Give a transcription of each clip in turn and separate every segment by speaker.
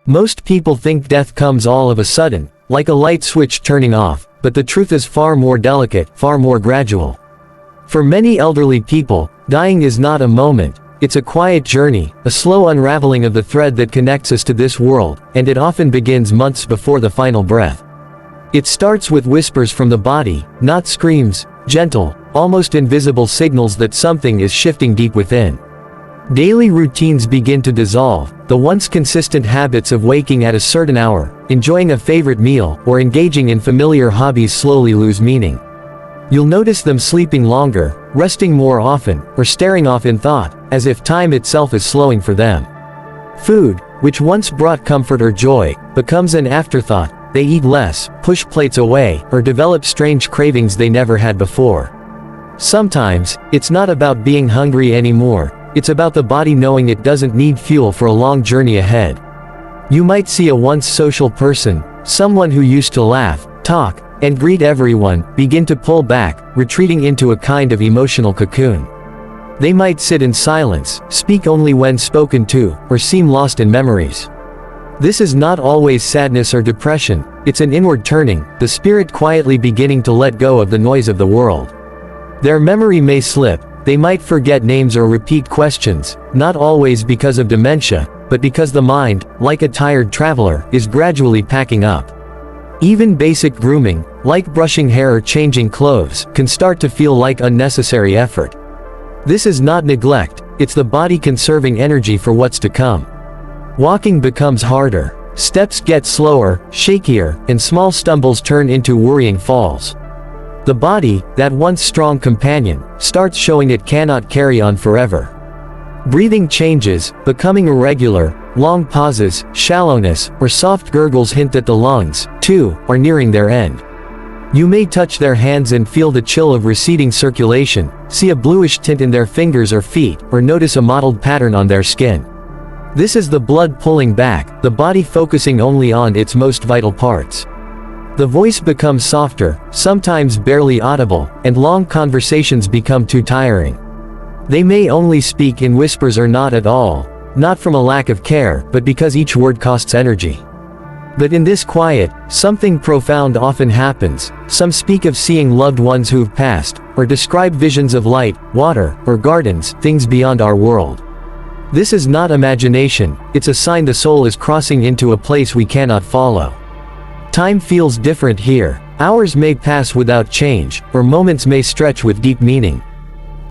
Speaker 1: Most people think death comes all of a sudden, like a light switch turning off, but the truth is far more delicate, far more gradual. For many elderly people, dying is not a moment, it's a quiet journey, a slow unraveling of the thread that connects us to this world, and it often begins months before the final breath. It starts with whispers from the body, not screams, gentle, almost invisible signals that something is shifting deep within. Daily routines begin to dissolve, the once consistent habits of waking at a certain hour, enjoying a favorite meal, or engaging in familiar hobbies slowly lose meaning. You'll notice them sleeping longer, resting more often, or staring off in thought, as if time itself is slowing for them. Food, which once brought comfort or joy, becomes an afterthought. They eat less, push plates away, or develop strange cravings they never had before. Sometimes, it's not about being hungry anymore, it's about the body knowing it doesn't need fuel for a long journey ahead. You might see a once social person, someone who used to laugh, talk, and greet everyone, begin to pull back, retreating into a kind of emotional cocoon. They might sit in silence, speak only when spoken to, or seem lost in memories. This is not always sadness or depression, it's an inward turning, the spirit quietly beginning to let go of the noise of the world. Their memory may slip, they might forget names or repeat questions, not always because of dementia, but because the mind, like a tired traveler, is gradually packing up. Even basic grooming, like brushing hair or changing clothes, can start to feel like unnecessary effort. This is not neglect, it's the body conserving energy for what's to come. Walking becomes harder, steps get slower, shakier, and small stumbles turn into worrying falls. The body, that once strong companion, starts showing it cannot carry on forever. Breathing changes, becoming irregular, long pauses, shallowness, or soft gurgles hint that the lungs, too, are nearing their end. You may touch their hands and feel the chill of receding circulation, see a bluish tint in their fingers or feet, or notice a mottled pattern on their skin. This is the blood pulling back, the body focusing only on its most vital parts. The voice becomes softer, sometimes barely audible, and long conversations become too tiring. They may only speak in whispers or not at all, not from a lack of care, but because each word costs energy. But in this quiet, something profound often happens. Some speak of seeing loved ones who've passed, or describe visions of light, water, or gardens, things beyond our world. This is not imagination, it's a sign the soul is crossing into a place we cannot follow. Time feels different here. Hours may pass without change, or moments may stretch with deep meaning.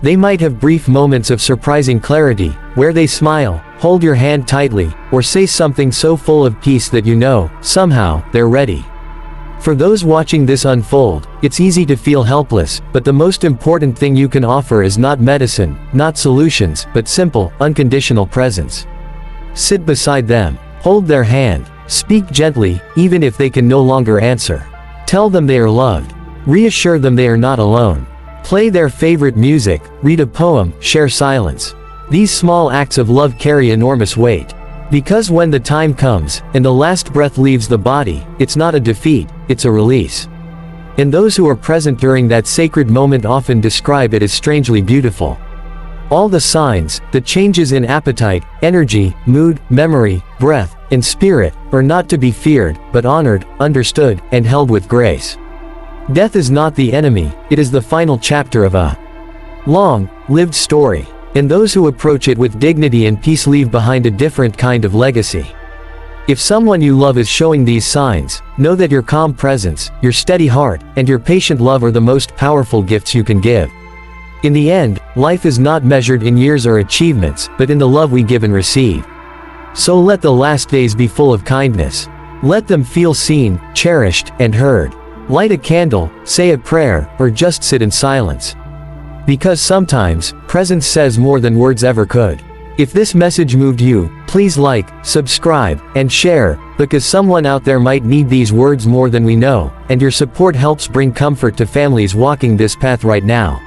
Speaker 1: They might have brief moments of surprising clarity, where they smile, hold your hand tightly, or say something so full of peace that you know, somehow, they're ready. For those watching this unfold, it's easy to feel helpless, but the most important thing you can offer is not medicine, not solutions, but simple, unconditional presence. Sit beside them, hold their hand, speak gently, even if they can no longer answer. Tell them they are loved. Reassure them they are not alone. Play their favorite music, read a poem, share silence. These small acts of love carry enormous weight. Because when the time comes, and the last breath leaves the body, it's not a defeat, it's a release. And those who are present during that sacred moment often describe it as strangely beautiful. All the signs, the changes in appetite, energy, mood, memory, breath, and spirit, are not to be feared, but honored, understood, and held with grace. Death is not the enemy, it is the final chapter of a long, lived story. And those who approach it with dignity and peace leave behind a different kind of legacy. If someone you love is showing these signs, know that your calm presence, your steady heart, and your patient love are the most powerful gifts you can give. In the end, life is not measured in years or achievements, but in the love we give and receive. So let the last days be full of kindness. Let them feel seen, cherished, and heard. Light a candle, say a prayer, or just sit in silence. Because sometimes, presence says more than words ever could. If this message moved you, please like, subscribe, and share, because someone out there might need these words more than we know, and your support helps bring comfort to families walking this path right now.